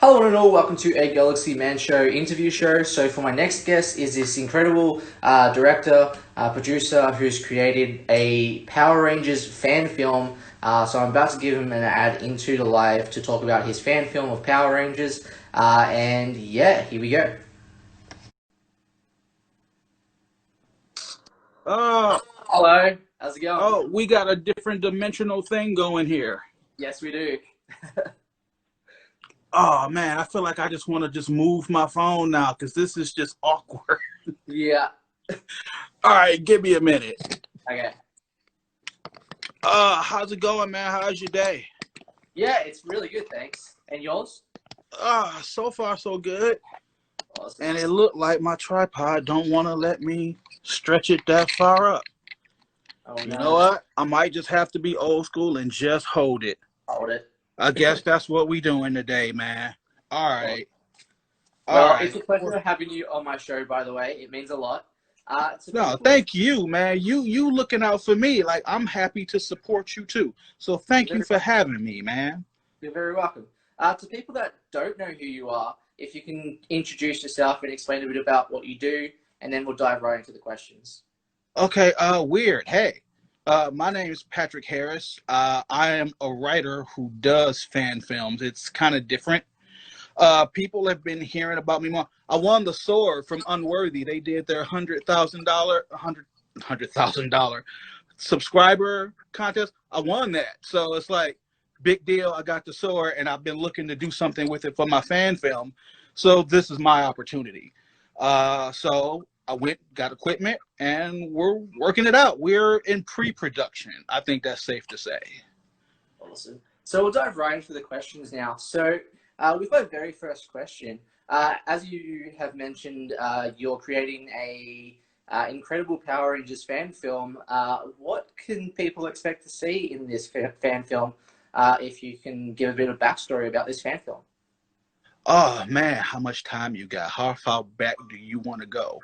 Hello and all, welcome to a Galaxy Man Show interview show. So for my next guest is this incredible director, producer who's created a Power Rangers fan film. So I'm about to give him an ad into the live to talk about his fan film of Power Rangers. And yeah, here we go. Uh Hello, how's it going? oh, we got a different dimensional thing going here. Yes, we do. Oh man, I feel like I just want to just move my phone now because this is just awkward. Yeah, All right, give me a minute. okay. How's it going, man? How's your day? Yeah, it's really good, thanks. And yours? So far so good. Awesome. And it looked like my tripod don't want to let me stretch it that far up. Oh You know no, what? I might just have to be old school and just hold it. hold it. I guess that's what we doing today, man. All Well, right. All well, it's right. a pleasure having you on my show, by the way. It means a lot. To No, people, thank you, man. You looking out for me. Like I'm happy to support you too. So you're thank you very, for having me, man. you're very welcome. To people that don't know who you are, if you can introduce yourself and explain a bit about what you do, and then we'll dive right into the questions. Okay, weird. Hey. My name is Patrick Harris. I am a writer who does fan films. It's kind of different. People have been hearing about me more. I won the sword from Unworthy. They did their $100,000 subscriber contest. I won that. So it's like big deal. I got the sword and I've been looking to do something with it for my fan film. So this is my opportunity. So I went, got equipment, and we're working it out. We're in pre-production. I think that's safe to say. Awesome. So we'll dive right into the questions now. So with my very first question, as you have mentioned, you're creating a incredible Power Rangers fan film. What can people expect to see in this fan film? If you can give a bit of backstory about this fan film. Oh man, how much time you got? How far back do you want to go?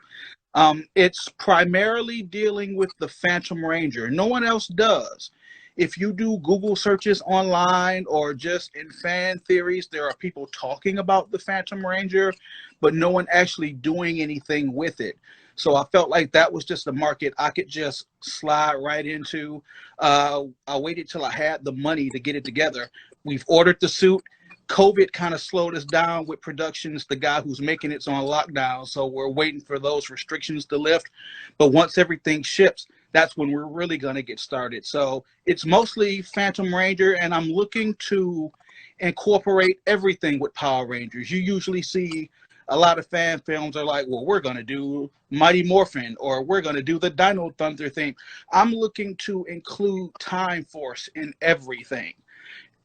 It's primarily dealing with the Phantom Ranger. No one else does. If you do Google searches online or just in fan theories, there are people talking about the Phantom Ranger, but no one actually doing anything with it. So I felt like that was just a market I could just slide right into. I waited till I had the money to get it together. We've ordered the suit. COVID kind of slowed us down with productions. The guy who's making it's on lockdown, so we're waiting for those restrictions to lift. But once everything ships, that's when we're really going to get started. So it's mostly Phantom Ranger, and I'm looking to incorporate everything with Power Rangers. You usually see a lot of fan films are like, well, we're going to do Mighty Morphin or we're going to do the Dino Thunder thing. I'm looking to include Time Force in everything.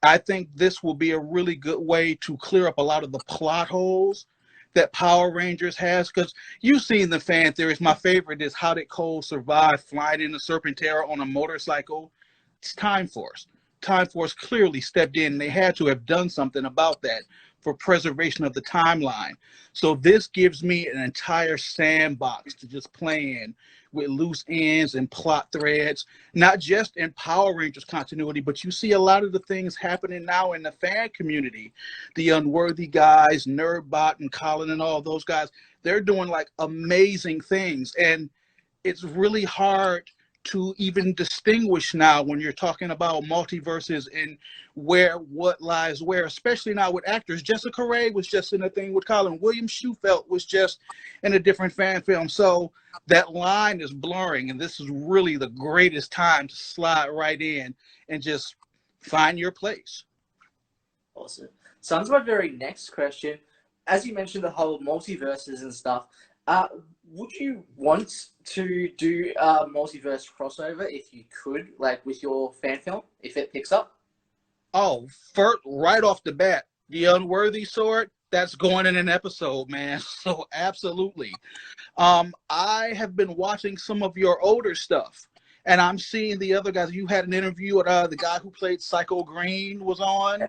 I think this will be a really good way to clear up a lot of the plot holes that Power Rangers has. Because you've seen the fan theories. My favorite is how did Cole survive flying in the Serpentera on a motorcycle? It's Time Force. Time Force clearly stepped in. And they had to have done something about that for preservation of the timeline. So this gives me an entire sandbox to just play in with loose ends and plot threads, not just in Power Rangers continuity, but you see a lot of the things happening now in the fan community. The Unworthy guys, Nerdbot and Colin and all those guys, they're doing like amazing things. And it's really hard to even distinguish now when you're talking about multiverses and where what lies where, especially now with actors. Jessica Rae was just in a thing with Colin. William Shufelt was just in a different fan film. So that line is blurring, and this is really the greatest time to slide right in and just find your place. Awesome. So on to my very next question. As you mentioned, the whole multiverses and stuff. Uh, would you want to do a multiverse crossover if you could, like with your fan film, if it picks up? Oh, first, right off the bat, the Unworthy Sword, that's going in an episode, man. So absolutely. I have been watching some of your older stuff, and I'm seeing the other guys. You had an interview with the guy who played Psycho Green was on.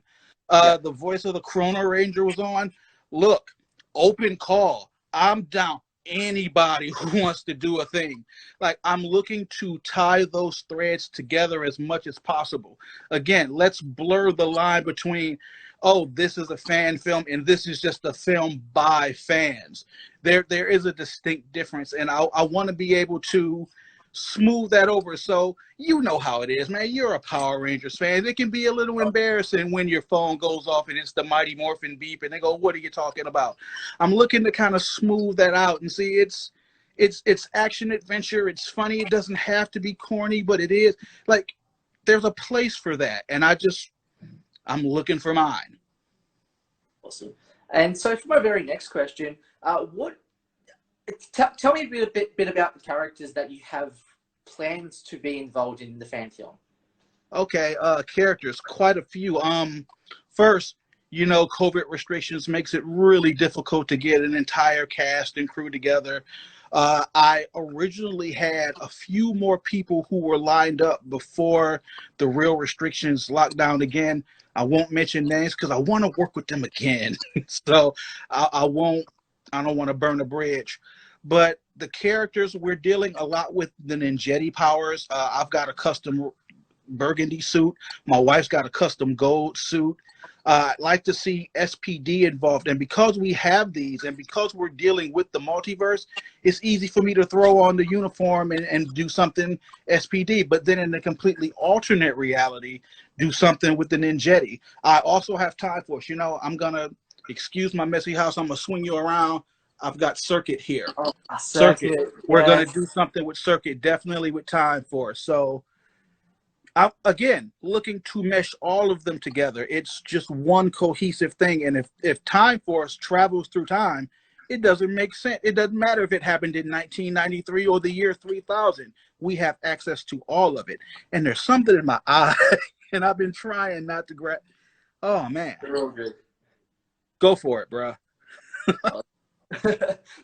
Yeah. The voice of the Chrono Ranger was on. Look, open call. I'm down. Anybody who wants to do a thing. Like, I'm looking to tie those threads together as much as possible. Again, let's blur the line between, oh, this is a fan film and this is just a film by fans. There is a distinct difference, and I want to be able to smooth that over. So you know how it is, man. You're a Power Rangers fan. It can be a little embarrassing when your phone goes off and it's the Mighty Morphin beep and they go, what are you talking about? I'm looking to kind of smooth that out and see it's action adventure. It's funny. It doesn't have to be corny, but it is. Like, there's a place for that. And I'm looking for mine. Awesome. And so for my very next question, tell me a bit about the characters that you have plans to be involved in the fan film. Okay, characters, quite a few. First, COVID restrictions makes it really difficult to get an entire cast and crew together. I originally had a few more people who were lined up before the real restrictions locked down again. I won't mention names because I want to work with them again. So I don't want to burn a bridge. But the characters, we're dealing a lot with the Ninjetti powers. I've got a custom burgundy suit. My wife's got a custom gold suit. I'd like to see SPD involved. And because we have these and because we're dealing with the multiverse, it's easy for me to throw on the uniform and do something SPD. But then in a completely alternate reality, do something with the Ninjetti. I also have Time Force. I'm going to excuse my messy house. I'm going to swing you around. I've got Circuit here. Oh, Circuit. We're going to do something with Circuit, definitely with Time Force. So, again, looking to mesh all of them together. It's just one cohesive thing. And if Time Force travels through time, it doesn't make sense. It doesn't matter if it happened in 1993 or the year 3000. We have access to all of it. And there's something in my eye, and I've been trying not to grab. Oh, man. Real good. Go for it, bro.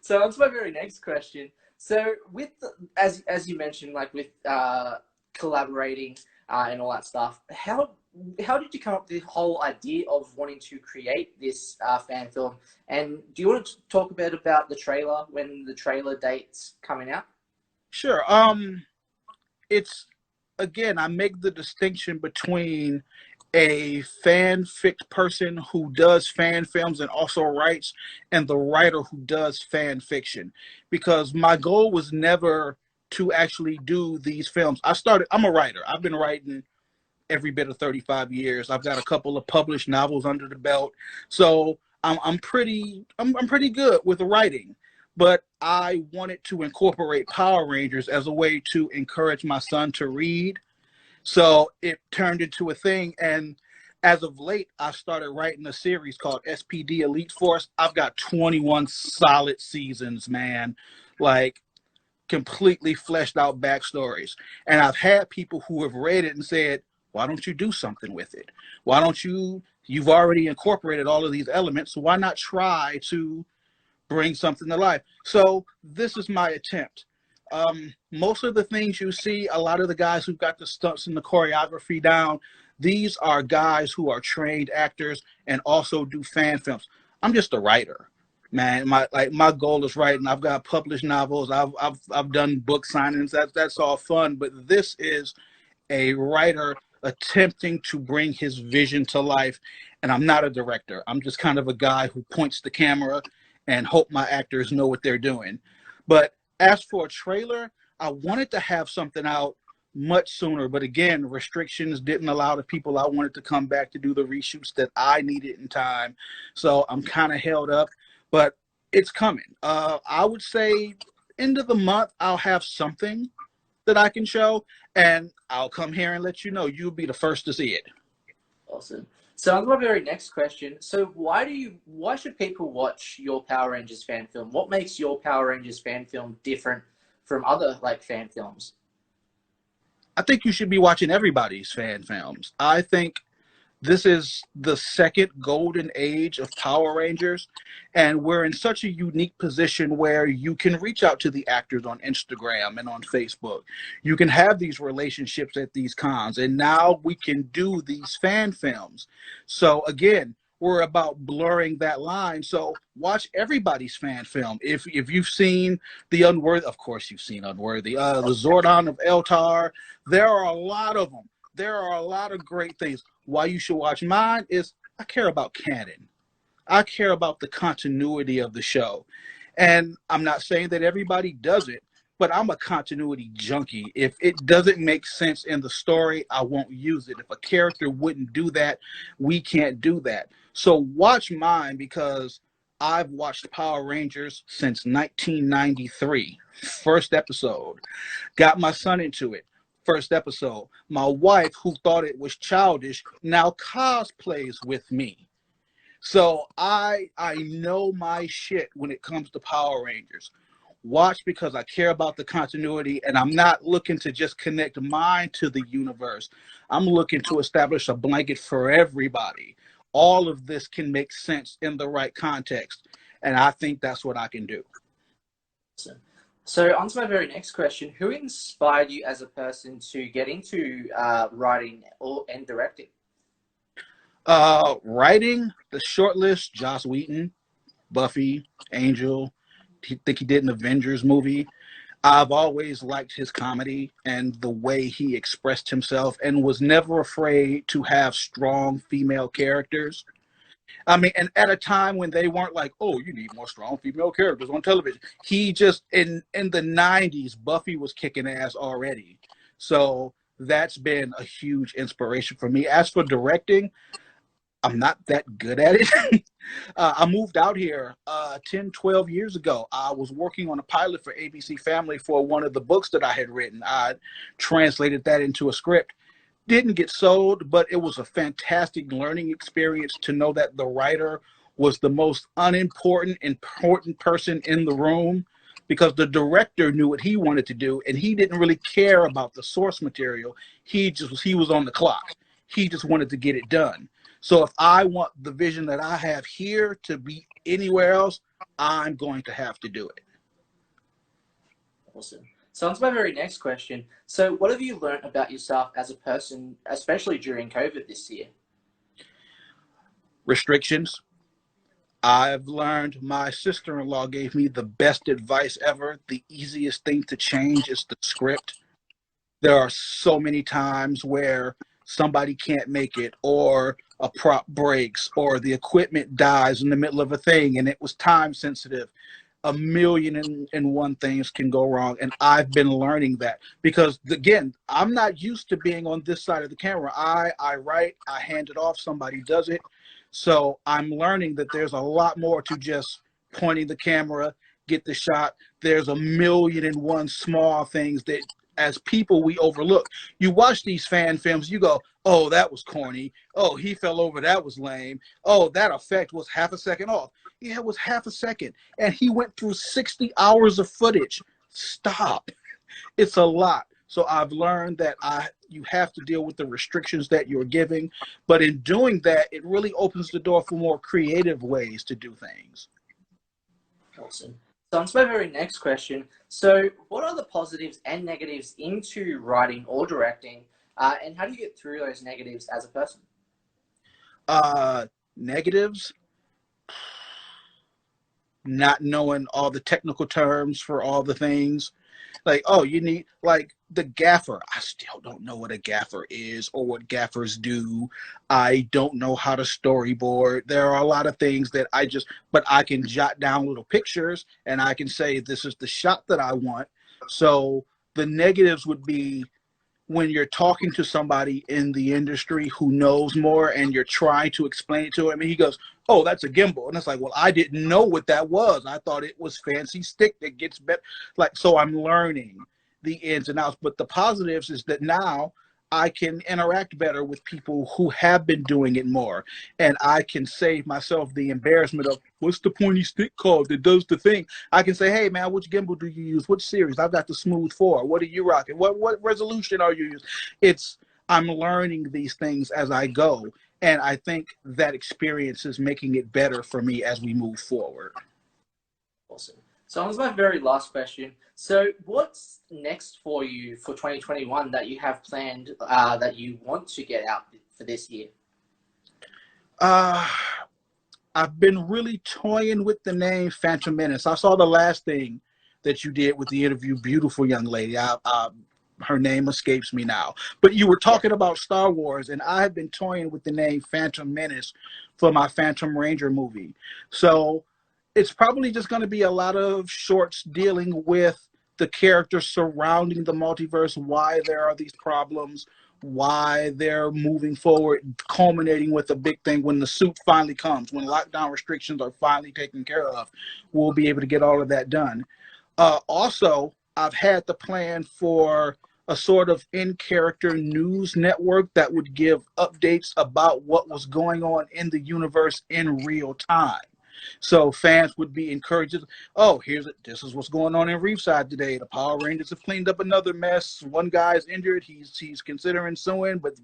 So on to my very next question. So as you mentioned, like with collaborating and all that stuff, how did you come up with the whole idea of wanting to create this fan film? And do you want to talk a bit about the trailer, when the trailer date's coming out? Sure. It's, again, I make the distinction between a fanfic person who does fan films and also writes, and the writer who does fan fiction, because my goal was never to actually do these films. I'm a writer. I've been writing every bit of 35 years. I've got a couple of published novels under the belt. So I'm pretty good with the writing, but I wanted to incorporate Power Rangers as a way to encourage my son to read. So it turned into a thing. And as of late, I started writing a series called SPD Elite Force. I've got 21 solid seasons, man. Like, completely fleshed out backstories. And I've had people who have read it and said, why don't you do something with it? Why don't you've already incorporated all of these elements, so why not try to bring something to life? So this is my attempt. Most of the things you see, a lot of the guys who've got the stunts and the choreography down, these are guys who are trained actors and also do fan films. I'm just a writer, man. My goal is writing. I've got published novels. I've done book signings. That's all fun. But this is a writer attempting to bring his vision to life. And I'm not a director. I'm just kind of a guy who points the camera and hope my actors know what they're doing. But as for a trailer, I wanted to have something out much sooner, but again, restrictions didn't allow the people I wanted to come back to do the reshoots that I needed in time. So I'm kind of held up, but it's coming. I would say end of the month, I'll have something that I can show, and I'll come here and let you know. You'll be the first to see it. Awesome. So on to my very next question. So why should people watch your Power Rangers fan film? What makes your Power Rangers fan film different from other fan films? I think you should be watching everybody's fan films. I think this is the second golden age of Power Rangers, and we're in such a unique position where you can reach out to the actors on Instagram and on Facebook. You can have these relationships at these cons, and now we can do these fan films. So again, we're about blurring that line. So watch everybody's fan film. If you've seen The Unworthy, of course you've seen Unworthy, the Zordon of Eltar, there are a lot of them. There are a lot of great things. Why you should watch mine is I care about canon. I care about the continuity of the show. And I'm not saying that everybody does it, but I'm a continuity junkie. If it doesn't make sense in the story, I won't use it. If a character wouldn't do that, we can't do that. So watch mine because I've watched Power Rangers since 1993. First episode. Got my son into it. First episode. My wife, who thought it was childish, now cosplays with me. So I know my shit when it comes to Power Rangers. Watch because I care about the continuity and I'm not looking to just connect mine to the universe. I'm looking to establish a blanket for everybody. All of this can make sense in the right context. And I think that's what I can do. So on to my very next question. Who inspired you as a person to get into writing and directing? Writing, the short list, Joss Whedon, Buffy, Angel, I think he did an Avengers movie. I've always liked his comedy and the way he expressed himself and was never afraid to have strong female characters. I mean, and at a time when they weren't like, oh, you need more strong female characters on television. He just, in the 90s, Buffy was kicking ass already. So that's been a huge inspiration for me. As for directing, I'm not that good at it. I moved out here 10, 12 years ago. I was working on a pilot for ABC Family for one of the books that I had written. I translated that into a script. Didn't get sold, but it was a fantastic learning experience to know that the writer was the most important person in the room because the director knew what he wanted to do and he didn't really care about the source material. He was on the clock. He just wanted to get it done. So if I want the vision that I have here to be anywhere else, I'm going to have to do it. Awesome. So on to my very next question. So what have you learned about yourself as a person, especially during COVID this year? Restrictions. I've learned my sister-in-law gave me the best advice ever. The easiest thing to change is the script. There are so many times where somebody can't make it or a prop breaks or the equipment dies in the middle of a thing and it was time sensitive. A million and one things can go wrong. And I've been learning that because, again, I'm not used to being on this side of the camera. I write, I hand it off, somebody does it. So I'm learning that there's a lot more to just pointing the camera, get the shot. There's a million and one small things that as people we overlook. You watch these fan films, you go, oh, that was corny. Oh, he fell over, that was lame. Oh, that effect was half a second off. Yeah, it was half a second. And he went through 60 hours of footage. Stop. It's a lot. So I've learned that you have to deal with the restrictions that you're giving. But in doing that, it really opens the door for more creative ways to do things. Awesome. So on to my very next question. So what are the positives and negatives into writing or directing? And how do you get through those negatives as a person? Negatives, not knowing all the technical terms for all the things. Like, oh, you need, like, the gaffer. I still don't know what a gaffer is or what gaffers do. I don't know how to storyboard. There are a lot of things that but I can jot down little pictures and I can say, this is the shot that I want. So the negatives would be when you're talking to somebody in the industry who knows more and you're trying to explain it to him and he goes, oh, that's a gimbal. And it's like, well, I didn't know what that was. I thought it was fancy stick that gets better. Like, so I'm learning the ins and outs. But the positives is that now I can interact better with people who have been doing it more. And I can save myself the embarrassment of, what's the pointy stick called that does the thing? I can say, hey, man, which gimbal do you use? Which series? I've got the Smooth 4. What are you rocking? What resolution are you using? I'm learning these things as I go. And I think that experience is making it better for me as we move forward. Awesome. So on to my very last question. So what's next for you for 2021 that you have planned that you want to get out for this year? I've been really toying with the name Phantom Menace. I saw the last thing that you did with the interview. Beautiful young lady. her name escapes me now. But you were talking about Star Wars, and I have been toying with the name Phantom Menace for my Phantom Ranger movie. So it's probably just going to be a lot of shorts dealing with the characters surrounding the multiverse, why there are these problems, why they're moving forward, culminating with a big thing when the suit finally comes, when lockdown restrictions are finally taken care of. We'll be able to get all of that done. Also, I've had the plan for a sort of in-character news network that would give updates about what was going on in the universe in real time. So fans would be encouraged. Oh, this is what's going on in Reefside today. The Power Rangers have cleaned up another mess. One guy's injured. He's considering suing, but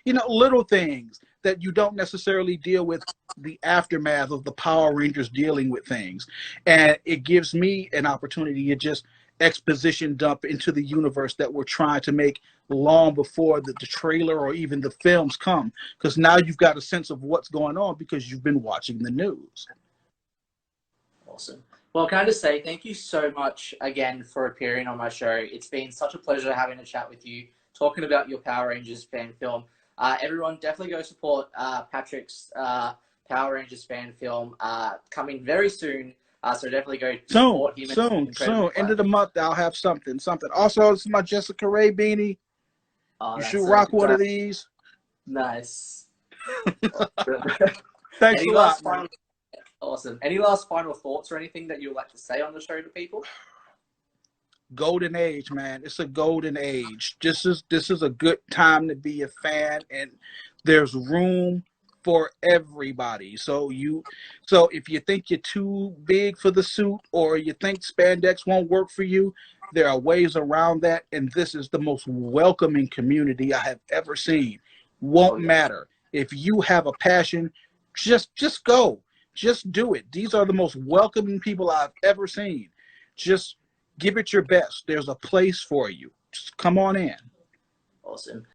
little things that you don't necessarily deal with the aftermath of the Power Rangers dealing with things, and it gives me an opportunity to just exposition dump into the universe that we're trying to make long before the trailer or even the films come, because now you've got a sense of what's going on because you've been watching the news. Awesome. Well, can I just say thank you so much again for appearing on my show. It's been such a pleasure having a chat with you, talking about your Power Rangers fan film. Everyone, definitely go support Patrick's Power Rangers fan film coming very soon. So definitely go support him. Soon. End of the month, I'll have something. Also, this is my Jessica Rae beanie. You should rock one of these. Nice. Thanks a lot, man. Awesome. Any last final thoughts or anything that you'd like to say on the show to people? Golden age, man. It's a golden age. This is a good time to be a fan, and there's room for everybody. So if you think you're too big for the suit, or you think spandex won't work for you, there are ways around that, and this is the most welcoming community I have ever seen. Won't matter. If you have a passion, just go. Just do it. These are the most welcoming people I've ever seen. Just give it your best. There's a place for you. Just come on in. Awesome.